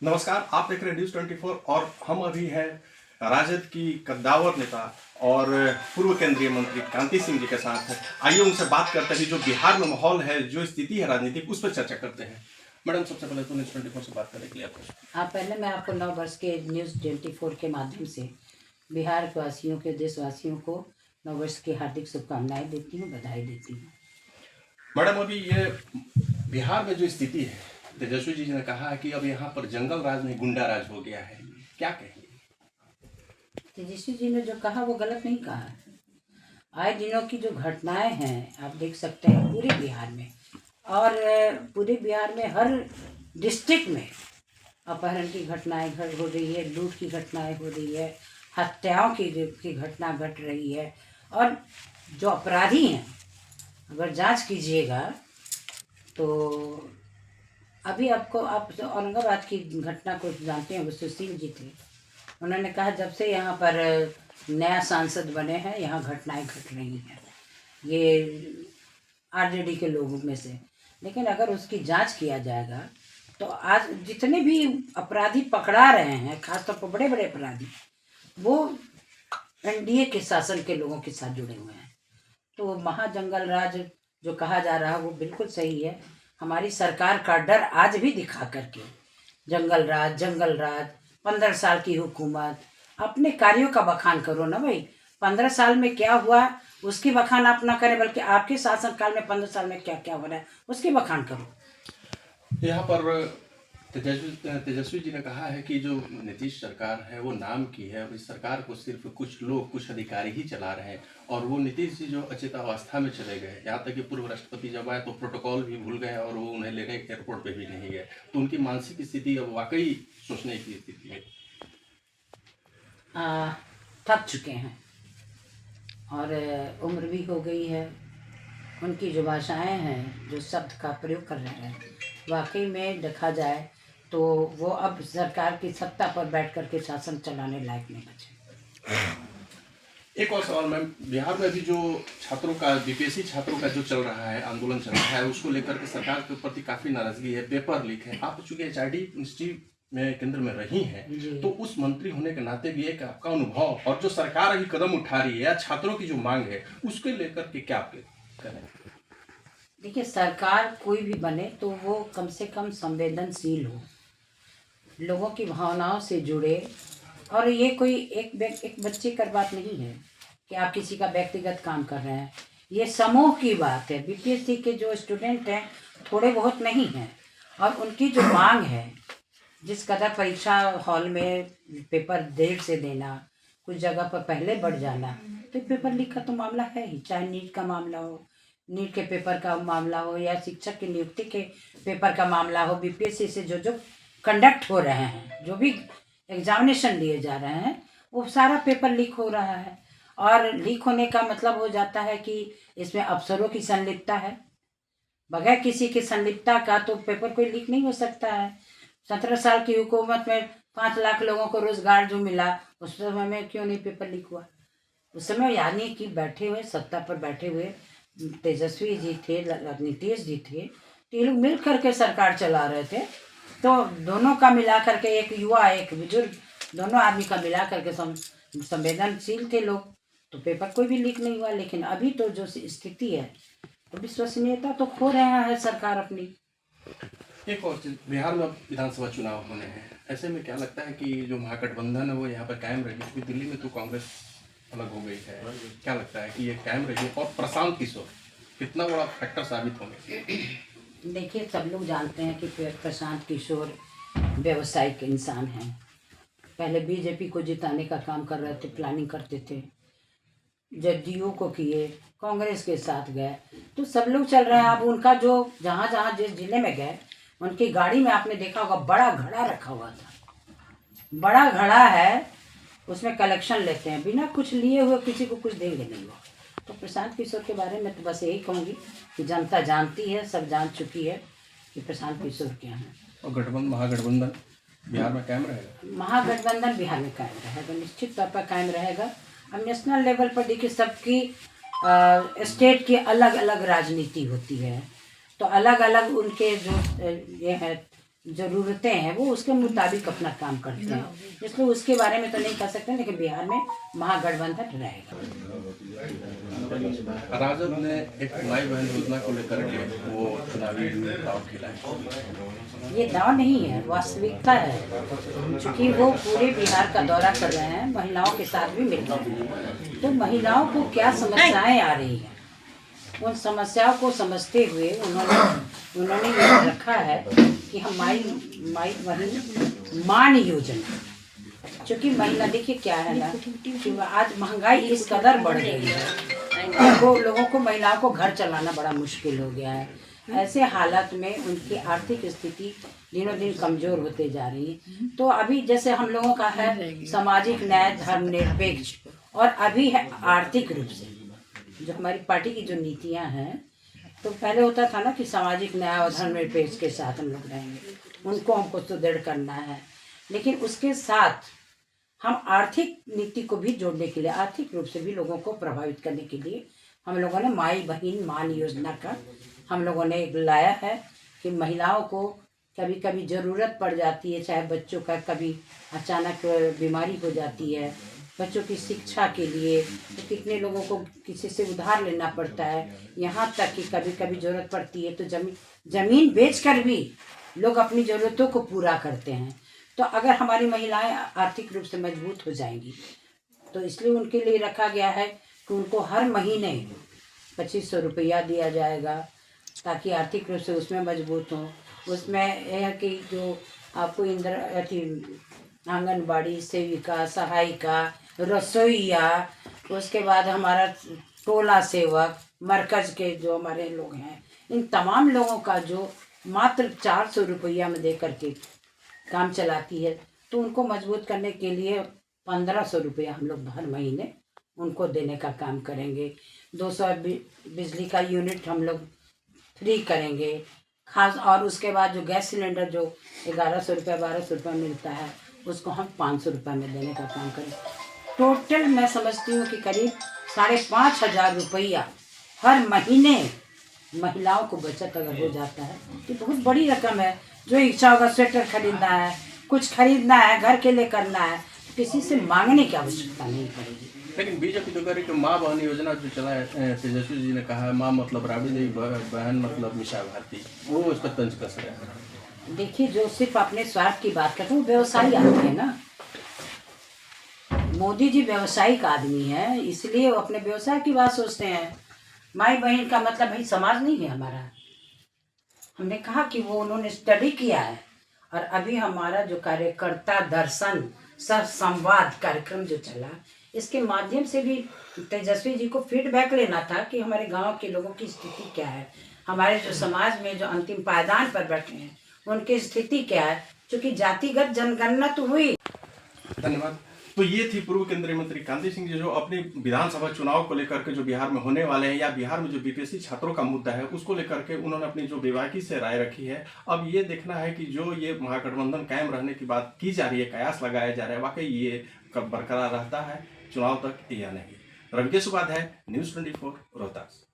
नमस्कार, आप देख रहे हैं न्यूज 24 और हम अभी हैं राजद की कद्दावर नेता और पूर्व केंद्रीय मंत्री कांति सिंह जी के साथ। आइए उनसे बात करते हैं जो बिहार में माहौल है, जो स्थिति है राजनीतिक, उस पर चर्चा करते हैं। मैडम, सबसे पहले तो न्यूज 24 से बात करने के लिए आपको। पहले मैं आपको नव वर्ष के न्यूज़ 24 के माध्यम से बिहार के वासियों के देशवासियों को नव वर्ष की हार्दिक शुभकामनाएं देती हूँ, बधाई देती हूँ। मैडम, अभी ये बिहार में जो स्थिति है, तेजस्वी जी ने कहा है कि अब यहाँ पर जंगल राज नहीं गुंडा राज हो गया है, क्या कहेंगे? तेजस्वी जी ने जो कहा वो गलत नहीं कहा। आए दिनों की जो घटनाएं हैं आप देख सकते हैं पूरे बिहार में, और पूरे बिहार में हर डिस्ट्रिक्ट में अपहरण की घटनाएं हो रही है, लूट की घटनाएं हो रही है, हत्याओं की घटना घट रही है। और जो अपराधी हैं अगर जांच कीजिएगा तो अभी आपको आप औरंगाबाद की घटना को जानते हैं, वो सुशील जी थे। उन्होंने कहा जब से यहाँ पर नया सांसद बने हैं यहाँ घटनाएं घट रही हैं, ये आरजेडी के लोगों में से। लेकिन अगर उसकी जांच किया जाएगा तो आज जितने भी अपराधी पकड़ा रहे हैं, खासतौर पर बड़े बड़े अपराधी, वो एनडीए के शासन के लोगों के साथ जुड़े हुए हैं। तो महाजंगल राज जो कहा जा रहा है वो बिल्कुल सही है। हमारी सरकार का डर आज भी दिखा करके जंगल राज 15 साल की हुकूमत, अपने कार्यों का बखान करो ना भाई। 15 साल में क्या हुआ उसकी बखान आप ना करें, बल्कि आपके शासनकाल में 15 साल में क्या क्या हो रहा है उसकी बखान करो। यहाँ पर तेजस्वी जी ने कहा है कि जो नीतीश सरकार है वो नाम की है और इस सरकार को सिर्फ कुछ लोग, कुछ अधिकारी ही चला रहे हैं और वो नीतीश जी जो अचेतावस्था में चले गए। यहाँ तक कि पूर्व राष्ट्रपति जब आए तो प्रोटोकॉल भी भूल गए और वो उन्हें लेने एयरपोर्ट पे भी नहीं गए। तो उनकी मानसिक स्थिति अब वाकई सोचने की स्थिति है। थक चुके हैं और उम्र भी हो गई है। उनकी जो भाषाएं हैं, जो शब्द का प्रयोग कर रहे हैं, वाकई में देखा जाए तो वो अब सरकार की सत्ता पर बैठ कर के शासन चलाने लायक नहीं बचे। एक और सवाल मैम, बिहार में भी जो छात्रों का, बीपीएससी छात्रों का जो चल रहा है, आंदोलन चल रहा है, उसको लेकर के सरकार के प्रति काफी नाराजगी है, पेपर लीक है। आप चूंकि एचआरडी इंस्टीट्यूट में केंद्र में रही हैं, तो उस मंत्री होने के नाते भी एक आपका अनुभव और जो सरकार अभी कदम उठा रही है या छात्रों की जो मांग है उसके लेकर के क्या आप करें? देखिए, सरकार कोई भी बने तो वो कम से कम संवेदनशील हो, लोगों की भावनाओं से जुड़े। और ये कोई एक बच्चे का बात नहीं है कि आप किसी का व्यक्तिगत काम कर रहे हैं, ये समूह की बात है। बीपीएससी के जो स्टूडेंट हैं थोड़े बहुत नहीं हैं, और उनकी जो मांग है, जिस कदर परीक्षा हॉल में पेपर देर से देना, कुछ जगह पर पहले बढ़ जाना, तो पेपर लीक का तो मामला है ही। चाहे नीट का मामला हो, नीट के पेपर का मामला हो, या शिक्षक की नियुक्ति के पेपर का मामला हो, बीपीएससी से जो कंडक्ट हो रहे हैं, जो भी एग्जामिनेशन लिए जा रहे हैं, वो सारा पेपर लीक हो रहा है। और लीक होने का मतलब हो जाता है कि इसमें अफसरों की संलिप्तता है। बगैर किसी की संलिप्तता का तो पेपर कोई लीक नहीं हो सकता है। 17 साल की हुकूमत में 5 लाख लोगों को रोजगार जो मिला, उस समय में क्यों नहीं पेपर लीक हुआ? उस समय यानी कि बैठे हुए, सत्ता पर बैठे हुए तेजस्वी जी थे, नीतीश जी थे, तो ये लोग मिल करके सरकार चला रहे थे। तो दोनों का मिला करके, एक युवा एक बुजुर्ग, दोनों आदमी का मिला करके संवेदनशील थे लोग, तो पेपर कोई भी लीक नहीं हुआ। लेकिन अभी तो जो स्थिति है, तो विश्वसनीयता तो खो रहा है सरकार अपनी। एक और चीज, बिहार में अब विधानसभा चुनाव होने हैं, ऐसे में क्या लगता है कि जो महागठबंधन है वो यहाँ पर कायम रहेगी? क्योंकि दिल्ली में तो कांग्रेस अलग हो गई है, क्या लगता है कि ये कायम रहेगी? और प्रशांत किशोर कितना बड़ा फैक्टर साबित होंगे? देखिए, सब लोग जानते हैं कि प्रशांत किशोर व्यवसायिक इंसान हैं। पहले बीजेपी को जिताने का काम कर रहे थे, प्लानिंग करते थे, जदयू को किए, कांग्रेस के साथ गए, तो सब लोग चल रहे हैं। अब उनका जो जहाँ जहाँ जिस जिले में गए, उनकी गाड़ी में आपने देखा होगा बड़ा घड़ा रखा हुआ था। बड़ा घड़ा है, उसमें कलेक्शन लेते हैं, बिना कुछ लिए हुए किसी को कुछ देंगे नहीं वो। तो प्रशांत किशोर के बारे में तो बस यही कहूँगी कि जनता जानती है, सब जान चुकी है कि प्रशांत किशोर क्या है। और महागठबंधन बिहार में कायम रहेगा? महागठबंधन बिहार में कायम रहेगा, निश्चित तौर पर कायम रहेगा। अब नेशनल लेवल पर देखिए, सबकी स्टेट की अलग अलग राजनीति होती है, तो अलग अलग उनके जो ये है ज़रूरतें हैं वो उसके मुताबिक अपना काम करते हैं, इसलिए उसके बारे में तो नहीं कह सकते, लेकिन बिहार में महागठबंधन रहेगा। राजद ने एक माई बहन योजना को लेकर के वो चुनावी दांव खेला है। ये दांव नहीं है, वास्तविकता है, क्योंकि वो पूरे बिहार का दौरा कर रहे हैं, महिलाओं के साथ भी मिल रहे हैं, तो महिलाओं को क्या समस्याएं आ रही हैं उन समस्याओं को समझते हुए उन्होंने ये रखा है कि हम माई बहन मान योजना, क्योंकि महिला देखिए क्या है ना कि आज महंगाई इस कदर बढ़ गई है, लोगों को महिलाओं को घर चलाना बड़ा मुश्किल हो गया है। ऐसे हालात में उनकी आर्थिक स्थिति दिनों दिन कमजोर होते जा रही है। तो अभी जैसे हम लोगों का है सामाजिक न्याय धर्मनिरपेक्ष, और अभी है आर्थिक रूप से जो हमारी पार्टी की जो नीतियां हैं, तो पहले होता था ना कि सामाजिक न्याय और धर्मनिरपेक्ष के साथ हम लोग रहेंगे, उनको हमको सुदृढ़ करना है, लेकिन उसके साथ हम आर्थिक नीति को भी जोड़ने के लिए, आर्थिक रूप से भी लोगों को प्रभावित करने के लिए हम लोगों ने माई बहन मान योजना का हम लोगों ने लाया है कि महिलाओं को कभी कभी ज़रूरत पड़ जाती है, चाहे बच्चों का कभी अचानक बीमारी हो जाती है, बच्चों की शिक्षा के लिए तो कितने लोगों को किसी से उधार लेना पड़ता है, यहाँ तक कि कभी कभी ज़रूरत पड़ती है तो ज़मीन बेचकर भी लोग अपनी ज़रूरतों को पूरा करते हैं। तो अगर हमारी महिलाएं आर्थिक रूप से मजबूत हो जाएंगी तो इसलिए उनके लिए रखा गया है कि उनको हर महीने 2500 रुपया दिया जाएगा, ताकि आर्थिक रूप से उसमें मजबूत हों। उसमें यह है कि जो आपको आंगनबाड़ी सेविका, सहायिका, रसोईया, उसके बाद हमारा टोला सेवक, मरकज़ के जो हमारे लोग हैं, इन तमाम लोगों का जो मात्र 400 रुपया में दे करके काम चलाती है, तो उनको मजबूत करने के लिए 1500 रुपया हम लोग हर महीने उनको देने का काम करेंगे। 200 बिजली का यूनिट हम लोग फ्री करेंगे खास, और उसके बाद जो गैस सिलेंडर जो 1100 रुपया 1200 रुपया मिलता है उसको हम 500 रुपये में देने का काम करें। टोटल मैं समझती हूँ कि करीब 5500 रुपया हर महीने महिलाओं को बचत अगर हो जाता है तो बहुत बड़ी रकम है। जो इच्छा होगा स्वेटर खरीदना है, कुछ खरीदना है, घर के लिए करना है, तो किसी से मांगने की आवश्यकता नहीं पड़ेगी। लेकिन बीजेपी तो कह रही कि माँ बहन योजना जो चला है, तेजस्वी जी ने कहा है माँ मतलब राबड़ी देवी, बहन मतलब मीसा भारती, वो उस पर तंज कस रहे हैं। देखिए जो सिर्फ अपने स्वार्थ की बात करते हैं वो व्यवसायी आदमी है ना। मोदी जी व्यवसायिक आदमी है, इसलिए वो अपने व्यवसाय की बात सोचते हैं। माई बहन का मतलब भाई समाज नहीं है हमारा। हमने कहा कि वो उन्होंने स्टडी किया है, और अभी हमारा जो कार्यकर्ता दर्शन सह संवाद कार्यक्रम जो चला, इसके माध्यम से भी तेजस्वी जी को फीडबैक लेना था कि हमारे गांव के लोगों की स्थिति क्या है, हमारे जो समाज में जो अंतिम पायदान पर बैठे हैं उनकी स्थिति क्या है, क्योंकि जातिगत जनगणना तो हुई। धन्यवाद। तो ये थी पूर्व केंद्रीय मंत्री कांति सिंह जी, जो अपनी विधानसभा चुनाव को लेकर के जो बिहार में होने वाले हैं या बिहार में जो बीपीएससी छात्रों का मुद्दा है उसको लेकर के उन्होंने अपनी जो बेबाकी से राय रखी है। अब ये देखना है कि जो ये महागठबंधन कायम रहने की बात की जा रही है, कयास लगाया जा रहा है, वाकई ये कब बरकरार रहता है चुनाव तक या नहीं। रविकेश उपाध्याय, न्यूज़ 24 रोहतास।